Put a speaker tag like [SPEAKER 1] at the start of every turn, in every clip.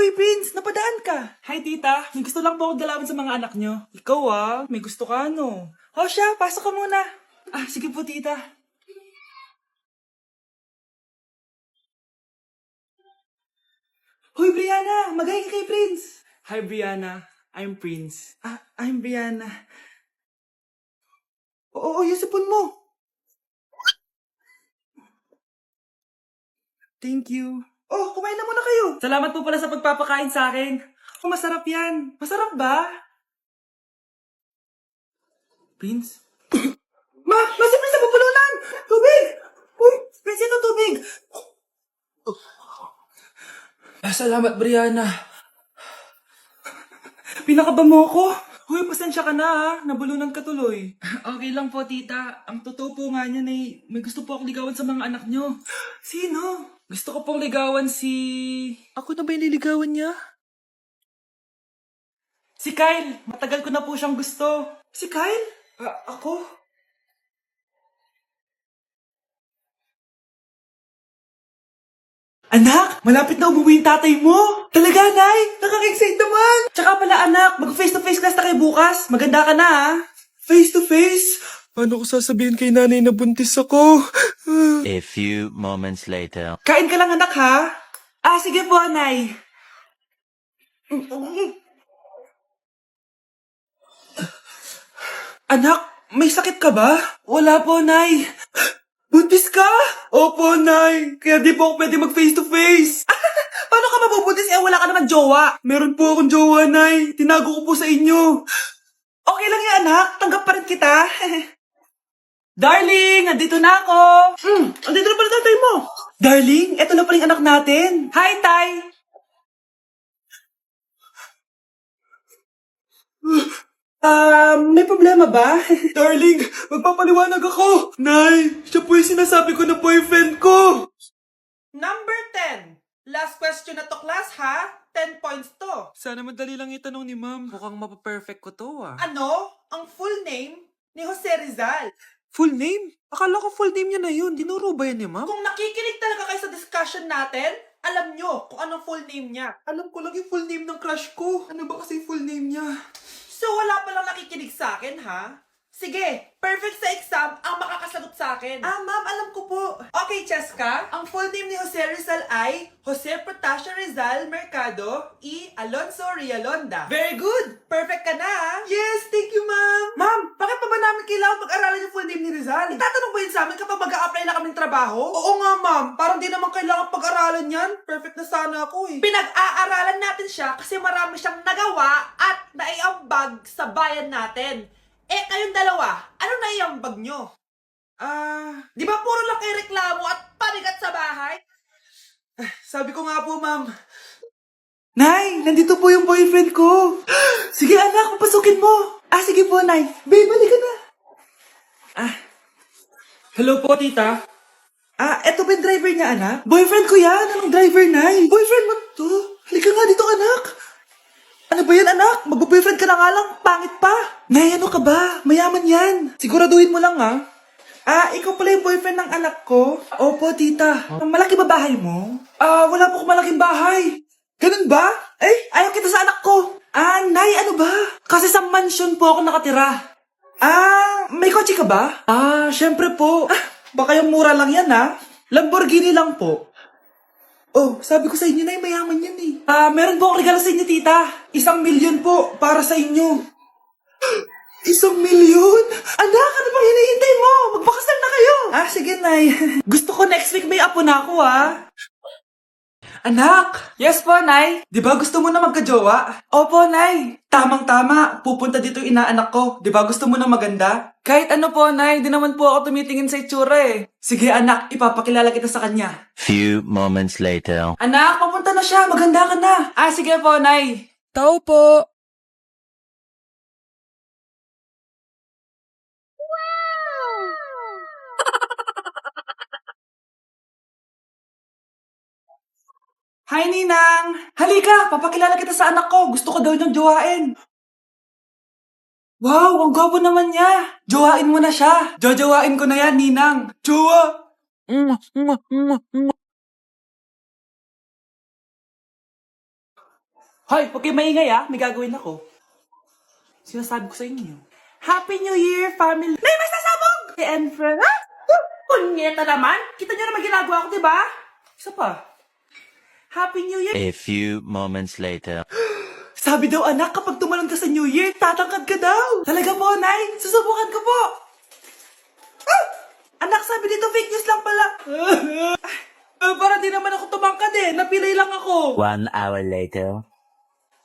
[SPEAKER 1] Hoy, Prince! Napadaan ka! Hi, tita. May gusto lang po akong dalawin sa mga anak nyo. Ikaw may gusto ka, no? O siya, pasok ka muna. Sige po, tita. Hoy, Brianna! Magaling kay Prince! Hi, Brianna. I'm Prince. I'm Brianna. Oo, yung sipon mo. Thank you. Oh, kumain na muna kayo. Salamat po pala sa pagpapakain sa akin. Masarap yan. Masarap ba? Prince? Si Prince na pupulunan! Tubig! Uy, Prince, ito tubig! Salamat, Brianna. Pinakaba mo ako? Uy, pasensya ka na Nabulunan ka tuloy. Okay lang po, tita. Ang totoo po nga niyan may gusto po akong ligawan sa mga anak nyo. Sino? Gusto ko pong ligawan si... Ako na ba yung niligawan niya? Si Kyle. Matagal ko na po siyang gusto. Si Kyle? Ako? Anak, malapit na umuwi yung tatay mo. Talaga, Nay? Nakaka-excite naman. Tsaka pala, anak, mag-face-to-face class na kayo bukas. Maganda ka na, Face-to-face? Paano ko sasabihin kay nanay na buntis ako?
[SPEAKER 2] A few moments later.
[SPEAKER 1] Kain ka lang, anak, ha? Sige po, Nay. Anak, may sakit ka ba? Wala po, Nay. Buntis ka? Opo, Nay. Kaya di po ako pwede mag-face-to-face. Paano ka mabubuntis wala ka naman jowa? Meron po akong jowa, Nay. Tinago ko po sa inyo. Okay lang yan, anak. Tanggap pa rin kita. Darling, nandito na ako. Andito na pala tatay mo. Darling, eto na pala yung anak natin. Hi, Tay. May problema ba? Darling, magpapaliwanag ako. Nay, siya po yung sinasabi ko na boyfriend ko.
[SPEAKER 3] Number 10. Last question na to, class, ha? 10 points to.
[SPEAKER 1] Sana madali lang itanong ni ma'am. Mukhang mapaperfect ko to
[SPEAKER 3] Ano? Ang full name ni Jose Rizal.
[SPEAKER 1] Full name? Akala ko full name niya na yun. Dinuro ba yan ni ma'am?
[SPEAKER 3] Kung nakikinig talaga kayo sa discussion natin, alam nyo kung anong full name niya.
[SPEAKER 1] Alam ko lang yung full name ng crush ko. Ano ba kasi full name niya?
[SPEAKER 3] So wala palang nakikinig sa akin, ha? Sige, perfect sa exam ang makakasagot sa akin. Ma'am, alam ko po. Okay, Cheska, ang full name ni Jose Rizal ay Jose Protasio Rizal Mercado E. Alonso Rialonda. Very good! Perfect ka na, ha? Yes, thank you, ma'am. Ma'am, bakit pa ba namin kailangan pag-aralan yung full name ni Rizal? Itatanong ba yun sa amin kapag mag-a-apply na kaming trabaho? Oo nga, ma'am. Parang di naman kailangan pag-aralan yan. Perfect na sana ako, Pinag-aaralan natin siya kasi marami siyang nagawa at naiambag sa bayan natin. Kayong dalawa, ano naiambag nyo? Di ba puro lang kayo reklamo at panigat sa bahay?
[SPEAKER 1] Sabi ko nga po, ma'am. Nay, nandito po yung boyfriend ko. Sige, anak, papasukin mo. Sige po, Nay. Babe, balik ka na. Hello po, tita. Eto ba yung driver niya, anak? Boyfriend ko yan. Anong driver, Nay? Boyfriend mo to? Halika nga dito, anak. Ano ba yan, anak? Mag-boyfriend ka na nga lang. Pangit pa. Nay, ano ka ba? Mayaman yan. Siguraduhin mo lang, ikaw pala yung boyfriend ng anak ko? Opo, tita. Malaki ba bahay mo? Wala po akong malaking bahay. Ganun ba? Ayaw kita sa anak ko. Nay, ano ba? Kasi sa mansion po ako nakatira. May kotse ka ba? Syempre po. Baka yung mura lang yan, Lamborghini lang po. Oh, sabi ko sa inyo na mayaman yan meron po akong regalo sa inyo, tita. 1,000,000 po para sa inyo. 1,000,000? Anak, ano bang hinihintay mo? Magpakasal na kayo. Sige, Nay. Gusto ko next week may apo na ako, Anak! Yes po, Nay. Di ba gusto mo na magka-jowa? Opo, Nay. Tamang-tama. Pupunta dito yung inaanak ko. Di ba gusto mo na maganda? Kahit ano po, Nay. Di naman po ako tumitingin sa itsura Sige, anak. Ipapakilala kita sa kanya.
[SPEAKER 2] Few moments later.
[SPEAKER 1] Anak, papunta na siya. Maganda ka na. Sige po, Nay. Tao po. Hi, Ninang! Halika! Papakilala kita sa anak ko. Gusto ko daw niyang jowain. Wow! Ang gwapo naman niya! Jowain mo na siya! Jojowain ko na yan, Ninang! Jowa! Hoy, huwag kayo maingay may gagawin ako. Sinasabi ko sa inyo. Happy New Year, family! Nay, mas nasabog! And friend, ha? Punyeta naman! Kita nyo naman ginagawa ko, diba? Isa pa. Happy New Year!
[SPEAKER 2] A few moments later.
[SPEAKER 1] Sabi daw anak, kapag tumalon ka sa New Year, tatangkad ka daw. Talaga po, Nay? Susubukan ko po. Ah! Anak, sabi dito fake news lang pala. Para di naman ako tumangkad napilay lang ako.
[SPEAKER 2] 1 hour later.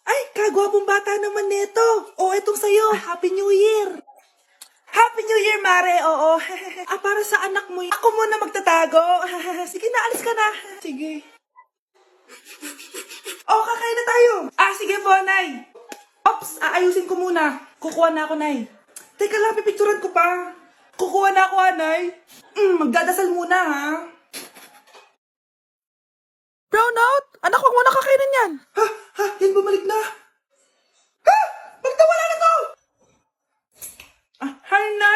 [SPEAKER 1] Ay, kagwapong bata naman neto. O, etong sa'yo. Happy New Year. Happy New Year, Mare. Oo. Para sa anak mo. Ako muna magtatago. Sige na, alis ka na. Sige. Kakain na tayo. Sige po, Nay. Ops, aayusin ko muna. Kukuha na ako, Nay. Teka lang, pipicturan ko pa. Kukuha na ako, Nay. Magdadasal muna, ha? Brownout? Anak, huwag mo na kakainin yan. Yan bumalik na. Magtawala na to! Hi, na.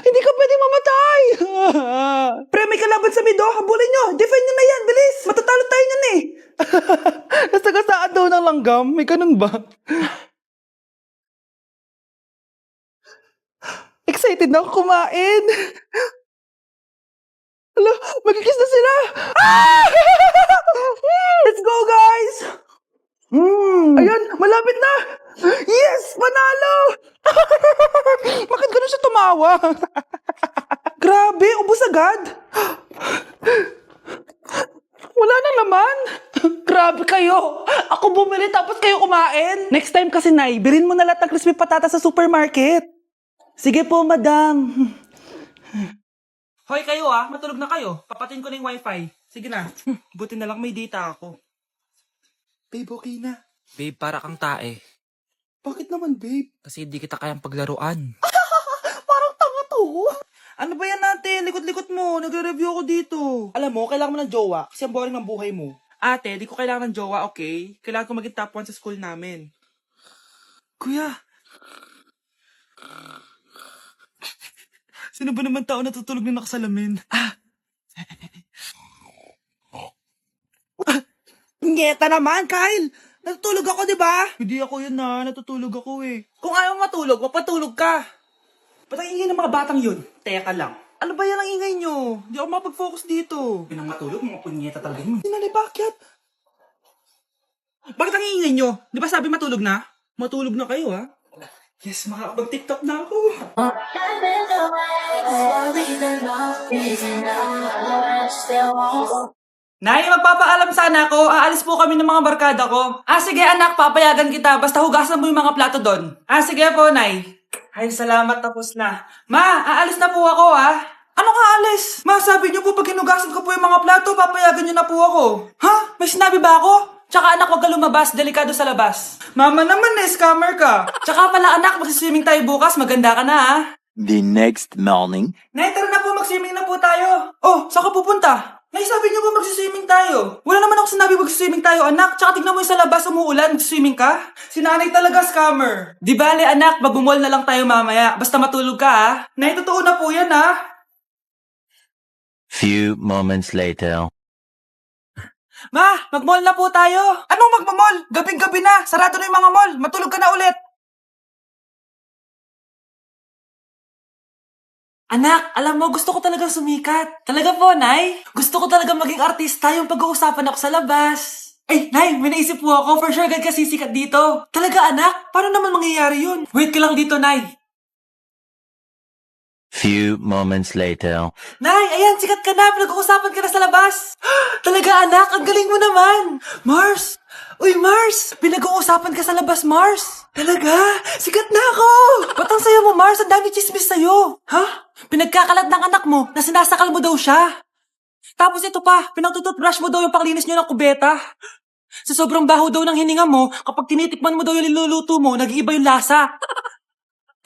[SPEAKER 1] Hindi ka pwedeng mamatay. Pre, may kalaban sa mido. Habulin nyo. Defend nyo na yan. Bilis. Matatalo tayo nyan Nasagasaan daw ng langgam. May ganun ba? Excited na ako kumain. Hala, magkikiss na sila. Let's go, guys. Ayan, malapit na. Yes, panalo. Bakit ganun siya tumawa? Grabe, ubos agad. Wala na naman. Grabe kayo. Ako bumili tapos kayo kumain. Next time kasi, Nay, bilhin mo na lahat ng crispy patata sa supermarket. Sige po, madam. Hoy kayo matulog na kayo. Papatin ko na yung wifi. Sige na. Buti na lang may data ako. Babe, okay na.
[SPEAKER 4] Babe, para kang tae.
[SPEAKER 1] Bakit naman, babe?
[SPEAKER 4] Kasi di kita kayang paglaruan.
[SPEAKER 1] Parang tanga to. Ano ba yan natin? Likot-likot mo. Nagre-review ako dito. Alam mo, kailangan mo ng jowa kasi ang boring ng buhay mo. Ate, di ko kailangan ng jowa, okay? Kailangan ko maging top 1 sa school namin. Kuya. Sino ba naman tao natutulog na nakasalamin? Ngeta naman, Kyle! Natutulog ako, di ba? Hindi ako yun natutulog ako Kung ayaw matulog, mapatulog ka. Ba't ang ingay ng mga batang yun? Teka lang. Ano ba yan ang ingay nyo? Hindi ako mapag-focus dito. Pinang matulog, mga punyeta talaga yun. Sinali, bakit? Bakit ang ingay nyo? Di ba sabi matulog na? Matulog na kayo, Yes, makakapag-TikTok na ako. Nay, magpapaalam sana ako. Aalis po kami ng mga barkada ko. Sige anak, papayagan kita. Basta hugasan mo yung mga plato doon. Sige po, Nay. Ay, salamat, tapos na. Ma, aalis na po ako, Anong aalis? Ma, sabi niyo po pag hinugasan ko po yung mga plato, papayagan niyo na po ako. Ha? May sinabi ba ako? Tsaka anak, huwag ka lumabas. Delikado sa labas. Mama naman, scammer ka. Tsaka pala anak, magsiswimming tayo bukas. Maganda ka na,
[SPEAKER 2] The next morning.
[SPEAKER 1] Nay, tara na po, mag-swimming na po tayo. Oh, saan ka pupunta? Nay, sabi niyo po mag-swimming tayo. Wala naman ako sinabi mag-swimming tayo, anak. Tsaka tignan mo yung sa labas, umuulan, mag-swimming ka. Si nanay talaga scammer. Di bale, anak, mag-mall na lang tayo mamaya. Basta matulog ka, Nay, totoo na po yan,
[SPEAKER 2] Few moments later.
[SPEAKER 1] Ma, mag-mall na po tayo. Anong mag-mall? Gabing-gabi na. Sarado na yung mga mall. Matulog ka na ulit. Anak, alam mo, gusto ko talagang sumikat. Talaga po, Nay? Gusto ko talagang maging artista yung pag-uusapan ako sa labas. Ay, Nay, may naisip po ako. For sure, agad ka sisikat dito. Talaga, anak? Paano naman mangyayari yun? Wait ka lang dito, Nay.
[SPEAKER 2] Few moments later.
[SPEAKER 1] Nay, ayan, sikat ka na. Pinag-uusapan ka na sa labas. Talaga, anak, ang galing mo naman. Mars! Uy, Mars! Pinag-uusapan ka sa labas, Mars. Talaga? Sikat na ako! Ba't ang sayo mo, Mars? Ang dami chismis sa'yo. Ha? Pinagkakalat ng anak mo na sinasakal mo daw siya. Tapos ito pa, pinagtututbrush mo daw yung panglinis nyo ng kubeta. Sa sobrang baho daw ng hininga mo, kapag tinitikman mo daw yung niluluto mo, nag-iiba yung lasa.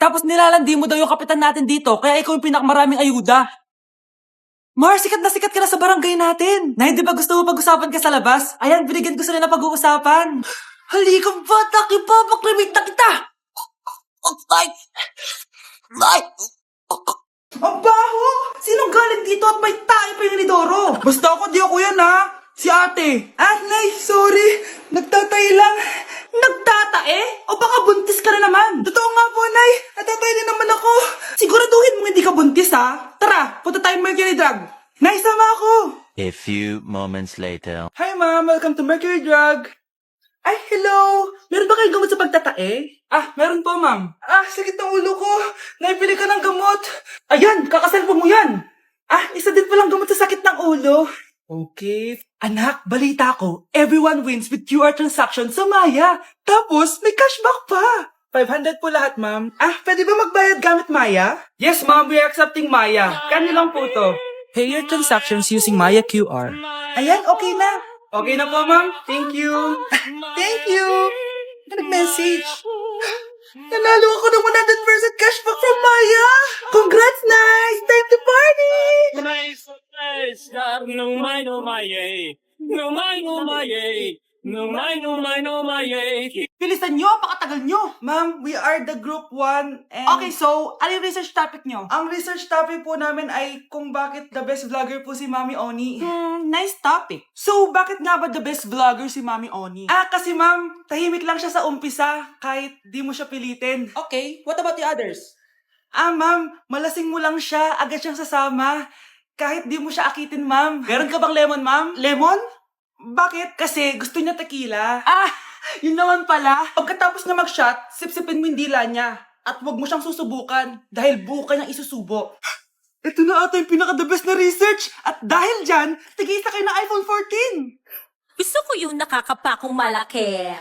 [SPEAKER 1] Tapos nilalandi mo daw yung kapitan natin dito, kaya ikaw yung pinakamaraming ayuda. Mars, sikat ka na sa barangay natin. Nay, di ba gusto mo pag-usapan ka sa labas? Ayan, binigyan ko sila na pag-uusapan. Halikang bata, kipapakrimit na kita. Ang baho! Sinong galing dito at may tae pa yung inidoro? Basta ako, di ako yan, Si ate. Nay, sorry. Nagtatay
[SPEAKER 2] A few moments later.
[SPEAKER 1] Hi, ma'am. Welcome to Mercury Drug. Ay, hello! Meron ba kayong gamot sa pagtatae? Ah, meron po, ma'am. Ah, sakit ng ulo ko. Naipili ka ng gamot. Ayan, kakasalpo mo yan. Ah, isa din palang gamot sa sakit ng ulo. Okay. Anak, balita ko, everyone wins with QR transaction sa Maya. Tapos, may cashback pa. 500 po lahat, ma'am. Ah, pwede ba magbayad gamit Maya? Yes, ma'am. We are accepting Maya. Kano lang po to?
[SPEAKER 4] Pay your transactions using Maya QR.
[SPEAKER 1] Ayan, okay na. Okay na po, ma'am. Thank you. Thank you. Nag-message. Nanalo ako ng 100% cashback from Maya. Congrats, nice. Time to party. Bilisan nyo, pakatagal nyo. Ma'am, we are the group 1 and... Okay, so, ano yung research topic nyo? Ang research topic po namin ay kung bakit the best vlogger po si Mami Oni. Nice topic. So, bakit nga ba the best vlogger si Mami Oni? Ah, kasi ma'am, tahimik lang siya sa umpisa kahit di mo siya pilitin. Okay, what about the others? Ah, ma'am, malasing mo lang siya, agad siyang sasama. Kahit di mo siya akitin, ma'am. Meron ka bang lemon, ma'am? Lemon? Bakit? Kasi gusto niya tequila. Ah, yun naman pala. Pagkatapos na mag-shot, sipsipin mo yung dila niya. At huwag mo siyang susubukan dahil buka niyang isusubo. Ito na ata yung pinaka-the best na research. At dahil dyan, tigisa kayo ng iPhone 14.
[SPEAKER 5] Gusto ko yung nakakapakong malaki.